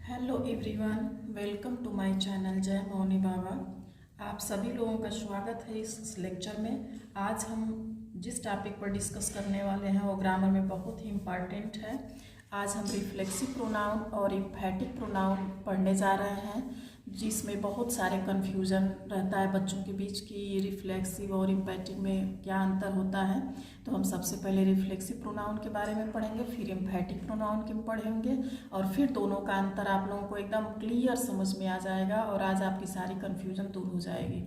Hello everyone, welcome to my channel जय मौनी बाबा। आप सभी लोगों का स्वागत है इस लेक्चर में। आज हम जिस टॉपिक पर डिस्कस करने वाले हैं वो ग्रामर में बहुत ही इम्पॉर्टेंट है। आज हम रिफ्लेक्सिव प्रोनाउन और एम्फैटिक प्रोनाउन पढ़ने जा रहे हैं, जिसमें बहुत सारे कन्फ्यूज़न रहता है बच्चों के बीच कि रिफ्लेक्सिव और एम्फैटिक में क्या अंतर होता है। तो हम सबसे पहले रिफ्लेक्सिव प्रोनाउन के बारे में पढ़ेंगे, फिर एम्फैटिक प्रोनाउन के पढ़ेंगे और फिर दोनों का अंतर आप लोगों को एकदम क्लियर समझ में आ जाएगा और आज आपकी सारी कन्फ्यूज़न दूर हो जाएगी।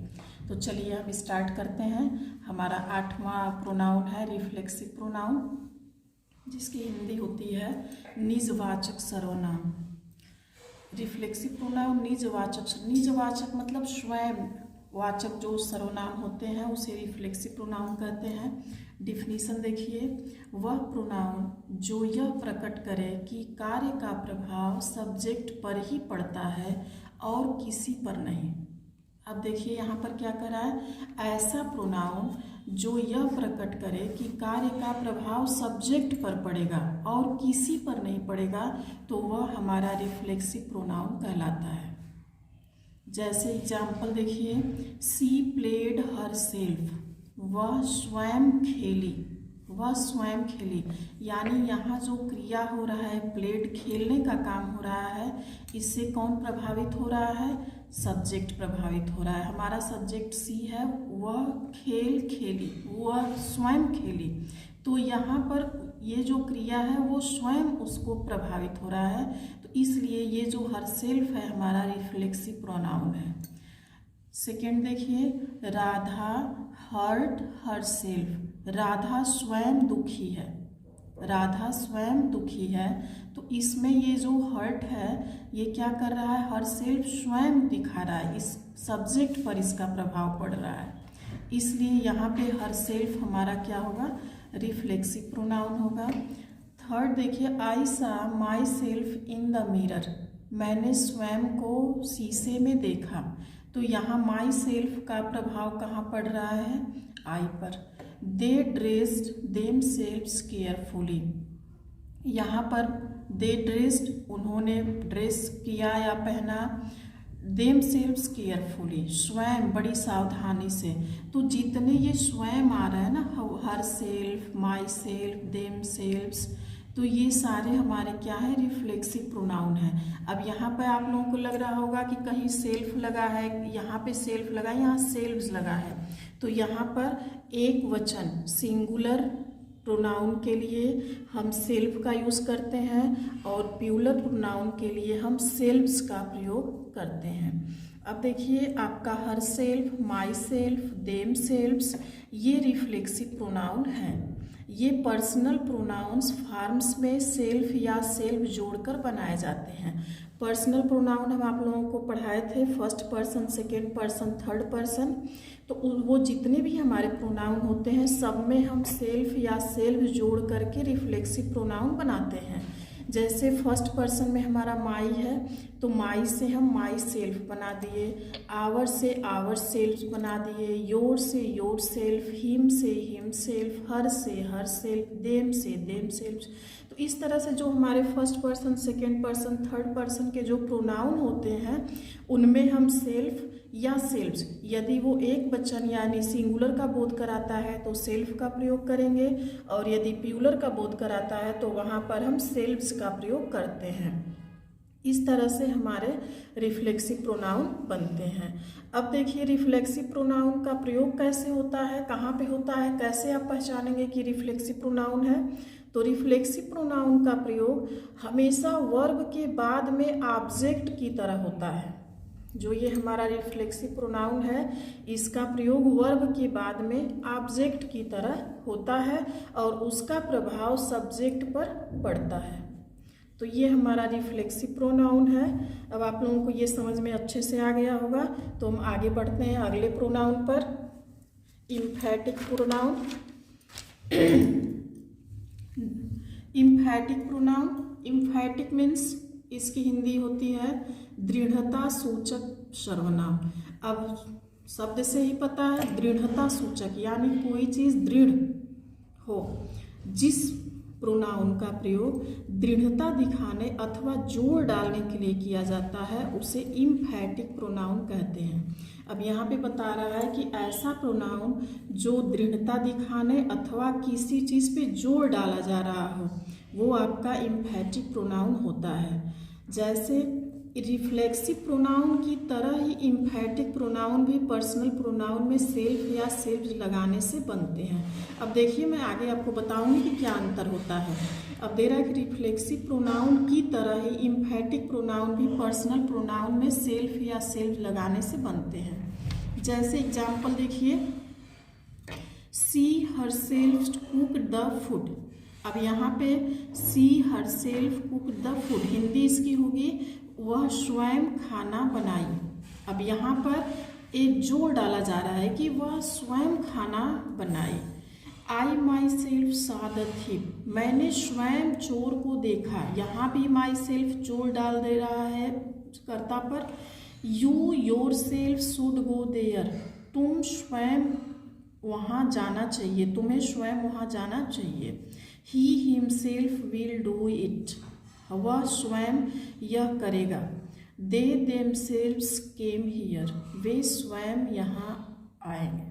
तो चलिए हम स्टार्ट करते हैं। हमारा 8वां प्रोनाउन है रिफ्लेक्सिव प्रोनाउन, जिसकी हिंदी होती है निजवाचक सर्वनाम। रिफ्लेक्सिव प्रोनाउन निजवाचक मतलब स्वयं वाचक जो सर्वनाम होते हैं उसे रिफ्लेक्सिव प्रोनाउन कहते हैं। डिफिनीशन देखिए, वह प्रोनाउन जो यह प्रकट करे कि कार्य का प्रभाव सब्जेक्ट पर ही पड़ता है और किसी पर नहीं। अब देखिए यहाँ पर क्या करा है, ऐसा प्रोनाउन जो यह प्रकट करे कि कार्य का प्रभाव सब्जेक्ट पर पड़ेगा और किसी पर नहीं पड़ेगा, तो वह हमारा रिफ्लेक्सिव प्रोनाउन कहलाता है। जैसे एग्जाम्पल देखिए, सी प्लेड हर सेल्फ, वह स्वयं खेली, वह स्वयं खेली। यानी यहाँ जो क्रिया हो रहा है, प्लेड खेलने का काम हो रहा है, इससे कौन प्रभावित हो रहा है? सब्जेक्ट प्रभावित हो रहा है। हमारा सब्जेक्ट सी है, वह खेल खेली, वह स्वयं खेली। तो यहाँ पर ये जो क्रिया है वो स्वयं उसको प्रभावित हो रहा है, तो इसलिए ये जो हर सेल्फ है हमारा रिफ्लेक्सिव प्रोनाउन है। सेकेंड देखिए, Radha hurt herself, Radha स्वयं दुखी है, राधा स्वयं दुखी है। तो इसमें ये जो हर्ट है ये क्या कर रहा है, हर सेल्फ स्वयं दिखा रहा है, इस सब्जेक्ट पर इसका प्रभाव पड़ रहा है, इसलिए यहाँ पे हर सेल्फ हमारा क्या होगा, रिफ्लेक्सिव प्रोनाउन होगा। थर्ड देखिए, आई सा my self in the mirror, मैंने स्वयं को शीशे में देखा। तो यहाँ माई सेल्फ का प्रभाव कहाँ पड़ रहा है, आई पर। दे ड्रेस्ड देम सेल्व्स केयरफुली, यहाँ पर दे ड्रेस्ड उन्होंने ड्रेस किया या पहना, देम सेल्व्स केयरफुली स्वयं बड़ी सावधानी से। तो जितने ये स्वयं आ रहा है ना, her self, my self, them selves, तो ये सारे हमारे क्या है, रिफ्लेक्सिव प्रोनाउन है। अब यहाँ पे आप लोगों को लग रहा होगा कि कहीं सेल्फ लगा है, यहाँ पे सेल्फ लगा है, यहाँ सेल्व्स लगा है। तो यहाँ पर एक वचन सिंगुलर प्रोनाउन के लिए हम सेल्फ का यूज़ करते हैं और प्लूरल प्रोनाउन के लिए हम सेल्व्स का प्रयोग करते हैं। अब देखिए, आपका her self, my self, them selves ये रिफ्लेक्सिव प्रोनाउन है। ये पर्सनल प्रोनाउंस फॉर्म्स में सेल्फ या सेल्फ जोड़कर बनाए जाते हैं। पर्सनल प्रोनाउन हम आप लोगों को पढ़ाए थे, first person, second person, third person. तो वो जितने भी हमारे प्रोनाउन होते हैं सब में हम सेल्फ या सेल्फ जोड़ करके रिफ्लेक्सिव प्रोनाउन बनाते हैं। जैसे फर्स्ट पर्सन में हमारा माई है, तो माई से हम माई सेल्फ बना दिए, आवर से आवर सेल्फ बना दिए, योर से योर सेल्फ, हिम से हिम सेल्फ, हर से हर सेल्फ, देम से देम सेल्फ। तो इस तरह से जो हमारे first person, second person, third person के जो प्रोनाउन होते हैं उनमें हम सेल्फ या सेल्व्स, यदि वो एक वचन यानी सिंगुलर का बोध कराता है तो सेल्फ का प्रयोग करेंगे, और यदि प्लूरल का बोध कराता है तो वहाँ पर हम सेल्व्स का प्रयोग करते हैं। इस तरह से हमारे रिफ्लेक्सिव प्रोनाउन बनते हैं। अब देखिए, रिफ्लेक्सिव प्रोनाउन का प्रयोग कैसे होता है, कहाँ पे होता है, कैसे आप पहचानेंगे कि रिफ्लेक्सिव प्रोनाउन है। तो रिफ्लेक्सिव प्रोनाउन का प्रयोग हमेशा वर्ब के बाद में ऑब्जेक्ट की तरह होता है। जो ये हमारा रिफ्लेक्सिव प्रोनाउन है इसका प्रयोग वर्ब के बाद में ऑब्जेक्ट की तरह होता है और उसका प्रभाव सब्जेक्ट पर पड़ता है। तो ये हमारा रिफ्लेक्सिव प्रोनाउन है। अब आप लोगों को ये समझ में अच्छे से आ गया होगा, तो हम आगे बढ़ते हैं अगले प्रोनाउन पर, एम्फैटिक प्रोनाउन। एम्फैटिक प्रोनाउन, एम्फैटिक मीन्स इसकी हिंदी होती है दृढ़ता सूचक सर्वनाम। अब शब्द से ही पता है, दृढ़ता सूचक यानी कोई चीज़ दृढ़ हो, जिस प्रोनाउन का प्रयोग दृढ़ता दिखाने अथवा जोर डालने के लिए किया जाता है उसे इम्फैटिक प्रोनाउन कहते हैं। अब यहाँ पे बता रहा है कि ऐसा प्रोनाउन जो दृढ़ता दिखाने अथवा किसी चीज़ पे जोर डाला जा रहा हो वो आपका इम्फैटिक प्रोनाउन होता है। जैसे रिफ्लेक्सिव प्रोनाउन की तरह ही इम्फैटिक प्रोनाउन भी पर्सनल प्रोनाउन में सेल्फ या सेल्फ लगाने से बनते हैं। अब देखिए मैं आगे आपको बताऊंगी कि क्या अंतर होता है। अब दे रहा है कि रिफ्लेक्सिव प्रोनाउन की तरह ही इम्फैटिक प्रोनाउन भी पर्सनल प्रोनाउन में सेल्फ या सेल्फ लगाने से बनते हैं। जैसे एग्जाम्पल देखिए, she herself cook the food. अब यहाँ पे she herself cook the food, Hindi इसकी होगी वह स्वयं खाना बनाई। अब यहाँ पर एक जोर डाला जा रहा है कि वह स्वयं खाना बनाई। I myself saw the thief, मैंने स्वयं चोर को देखा। यहाँ भी माई सेल्फ जोर डाल दे रहा है कर्ता पर। You yourself should go there, तुम स्वयं वहाँ जाना चाहिए, तुम्हें स्वयं वहाँ जाना चाहिए। He himself will do it, वह स्वयं यह करेगा। दे देमसेल्व्स केम हियर, वे स्वयं यहाँ आएंगे।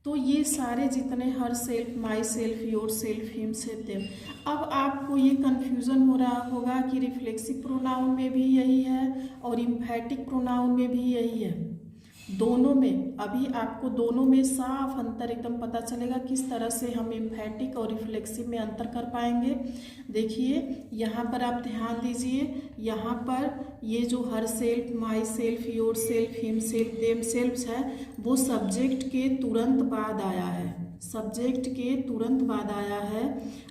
तो ये सारे जितने her self, my self, yourself, himself, them. अब आपको ये कन्फ्यूज़न हो रहा होगा कि रिफ्लेक्सिव प्रोनाउन में भी यही है और इम्फैटिक प्रोनाउन में भी यही है। दोनों में अभी आपको दोनों में साफ अंतर एकदम पता चलेगा किस तरह से हम इम्फैटिक और रिफ्लेक्सिव में अंतर कर पाएंगे। देखिए यहाँ पर आप ध्यान दीजिए, यहाँ पर ये जो her self, my self, yourself, himself, them self है वो सब्जेक्ट के तुरंत बाद आया है, सब्जेक्ट के तुरंत बाद आया है।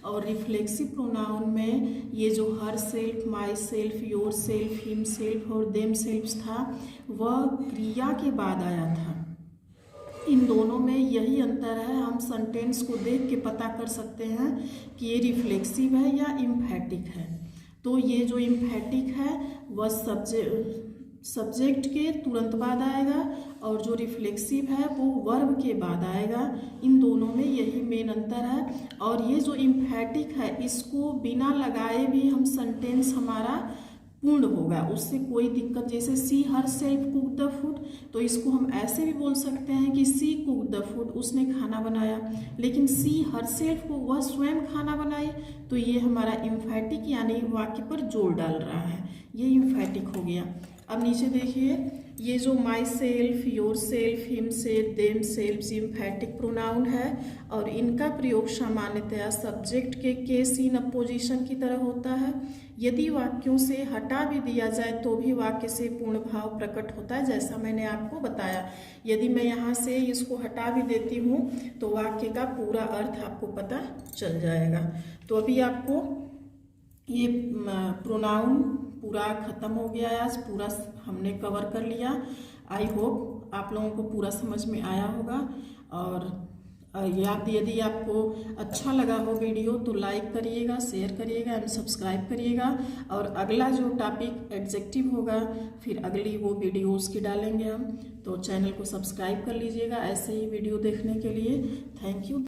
और रिफ्लेक्सिव प्रोनाउन में ये जो her self, my self, yourself, him self और देम सेल्फ था वह क्रिया के बाद आया था। इन दोनों में यही अंतर है। हम सेंटेंस को देख के पता कर सकते हैं कि ये रिफ्लेक्सिव है या इम्फैटिक है। तो ये जो इम्फैटिक है वह सब्जेक्ट के तुरंत बाद आएगा और जो रिफ्लेक्सिव है वो वर्ब के बाद आएगा। इन दोनों में यही मेन अंतर है। और ये जो इम्फैटिक है इसको बिना लगाए भी हम सेंटेंस हमारा पूर्ण होगा, उससे कोई दिक्कत। जैसे she herself cook the food, तो इसको हम ऐसे भी बोल सकते हैं कि सी कुक द फूड, उसने खाना बनाया। लेकिन सी हर सेल्फ को, वह स्वयं खाना बनाई, तो ये हमारा इम्फैटिक यानी वाक्य पर जोर डाल रहा है, ये इम्फैटिक हो गया। अब नीचे देखिए, ये जो myself, yourself, himself, themself emphatic pronoun है और इनका प्रयोग सामान्यतया सब्जेक्ट के केस इन अपोजिशन की तरह होता है। यदि वाक्यों से हटा भी दिया जाए तो भी वाक्य से पूर्ण भाव प्रकट होता है, जैसा मैंने आपको बताया। यदि मैं यहाँ से इसको हटा भी देती हूँ तो वाक्य का पूरा अर्थ आपको पता चल जाएगा। तो अभी आपको ये प्रोनाउन पूरा खत्म हो गया है, आज पूरा हमने कवर कर लिया। आई होप आप लोगों को पूरा समझ में आया होगा। और यदि आपको अच्छा लगा हो वीडियो तो लाइक करिएगा, शेयर करिएगा एंड सब्सक्राइब करिएगा। और अगला जो टॉपिक एडजेक्टिव होगा फिर अगली वो वीडियो उसकी डालेंगे हम, तो चैनल को सब्सक्राइब कर लीजिएगा ऐसे ही वीडियो देखने के लिए। Thank you.